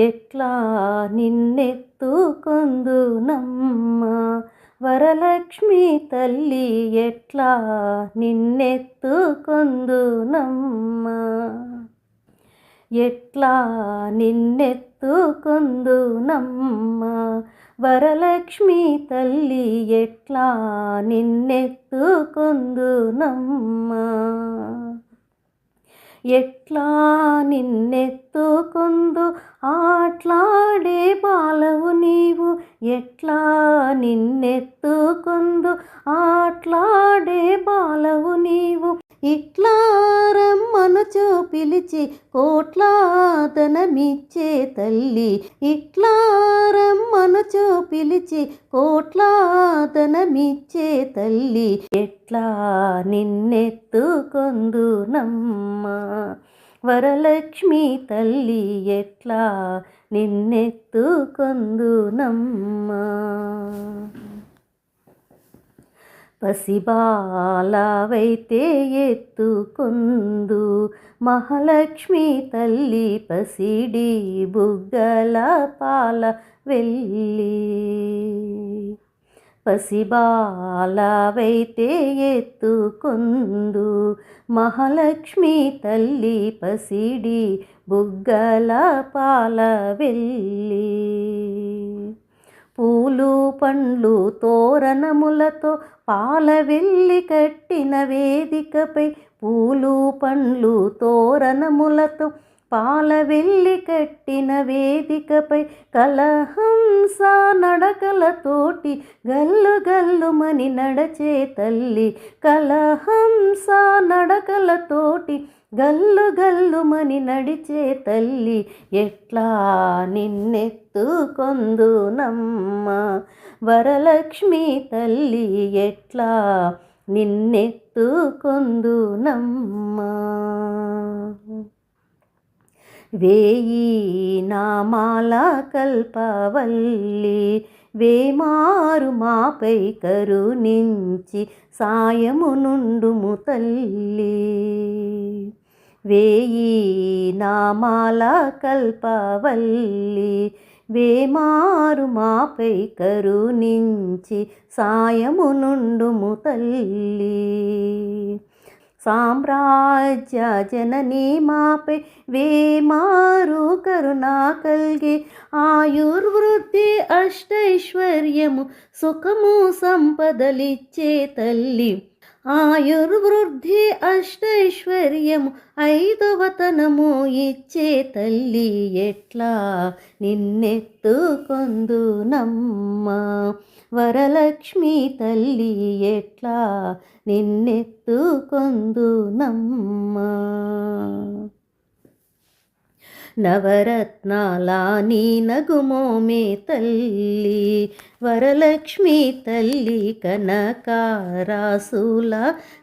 ఎట్లా నిన్నెత్తుకొందునమ్మ వరలక్ష్మి తల్లి ఎట్లా నిన్నెత్తుకొందునమ్మ ఎట్లా నిన్నెత్తుకొందునమ్మ వరలక్ష్మి తల్లి ఎట్లా నిన్నెత్తుకొందునమ్మ ఎట్లా నిన్నెత్తుకొందు ఆట్లాడే బాలవు నీవు ఎట్లా నిన్నెత్తుకొందు ఆట్లాడే బాలవు నీవు ఇట్లా రమ్మనుచు పిలిచి కోట్లాదనమిచ్చే తల్లి ఇట్లా రమ్మనుచు పిలిచి కోట్లాదనమిచ్చే తల్లి ఎట్లా నిన్నెత్తుకొందునమ్మ వరలక్ష్మి తల్లి ఎట్లా నిన్నెత్తుకొందునమ్మ పసిబాలవైతే ఎత్తుకొందు మహాలక్ష్మి తల్లి పసిడి బుగ్గల పాల వెళ్ళి పసిబాలవైతే ఎత్తుకొందు మహాలక్ష్మి తల్లి పసిడి బుగ్గల పాల వెళ్ళి పూలు పండ్లు తోరణములతో పాలవెల్లి కట్టిన వేదికపై పూలు పండ్లు తోరణములతో పాలవెల్లి కట్టిన వేదికపై కలహంస నడకలతోటి గల్లు గల్లుమని నడచే తల్లి కలహంస నడకలతోటి గల్లు గల్లుమని నడిచే తల్లి ఎట్లా నిన్నెత్తుకొందునమ్మ వరలక్ష్మి తల్లి ఎట్లా నిన్నెత్తుకొందునమ్మ వేయి నామాల కల్పవల్లి వేమారు మాపై కరుణించి సాయమునుండుము తల్లి వేయి నామాల కల్పవల్లి వేమారు మాపై కరుణించి సాయమునుండుము తల్లి సామ్రాజ్య జననీ మాపై వేమారు కరుణా కల్గి ఆయుర్వృద్ధి అష్టైశ్వర్యము సుఖము సంపదలిచ్చే తల్లి ఆయుర్వృద్ధి అష్టైశ్వర్యము ఐదవతనము ఇచ్చే తల్లి ఎట్లా నిన్నెత్తుకొందునమ్మ వరలక్ష్మి తల్లి ఎట్లా నిన్నెత్తుకొందునమ్మ నవరత్నాల నీ నగుమోమే తల్లి వరలక్ష్మి తల్లి కనకారాసుల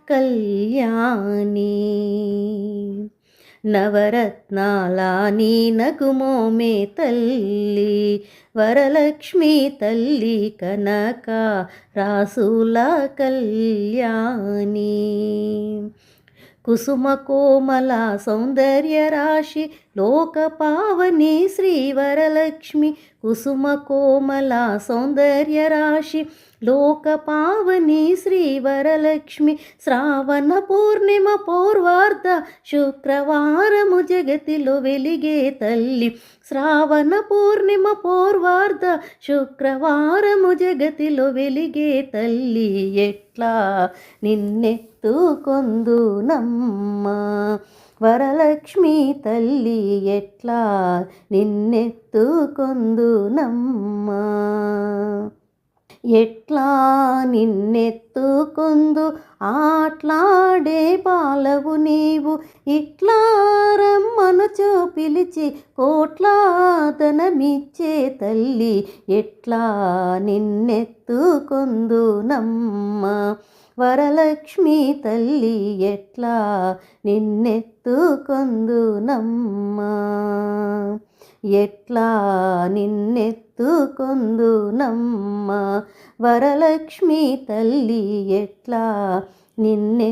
కళ్యాణి నవరత్నాల నీ నగుమోమే తల్లి వరలక్ష్మి తల్లి కనకారాసుల కళ్యాణి కుసుమ కోమల సౌందర్య రాశి లోక పావని శ్రీ వరలక్ష్మి కుసుమ కోమల సౌందర్య రాశి లోక పావని శ్రీ వరలక్ష్మి శ్రావణ పూర్ణిమ పూర్వార్ధ శుక్రవారము జగతిలో వెలిగే తల్లి శ్రావణ పూర్ణిమ పూర్వార్ధ శుక్రవారము జగతిలో వెలిగే తల్లి ఎట్లా నిన్నెత్తుకొందునమ్మ వరలక్ష్మి తల్లి ఎట్లా నిన్నెత్తుకొందునమ్మ ఎట్లా నిన్నెత్తుకొందు ఆట్లాడే బాలవు నీవు ఇట్లా రమ్మనుచు పిలిచి కోట్లాదనమిచ్చే తల్లి ఎట్లా నిన్నెత్తుకొందునమ్మ వరలక్ష్మి తల్లి ఎట్లా నిన్నెత్తుకొందునమ్మ ఎట్లా నిన్నెత్తుకొందునమ్మ వరలక్ష్మి తల్లి ఎట్లా నిన్నెత్తుకొందునమ్మ.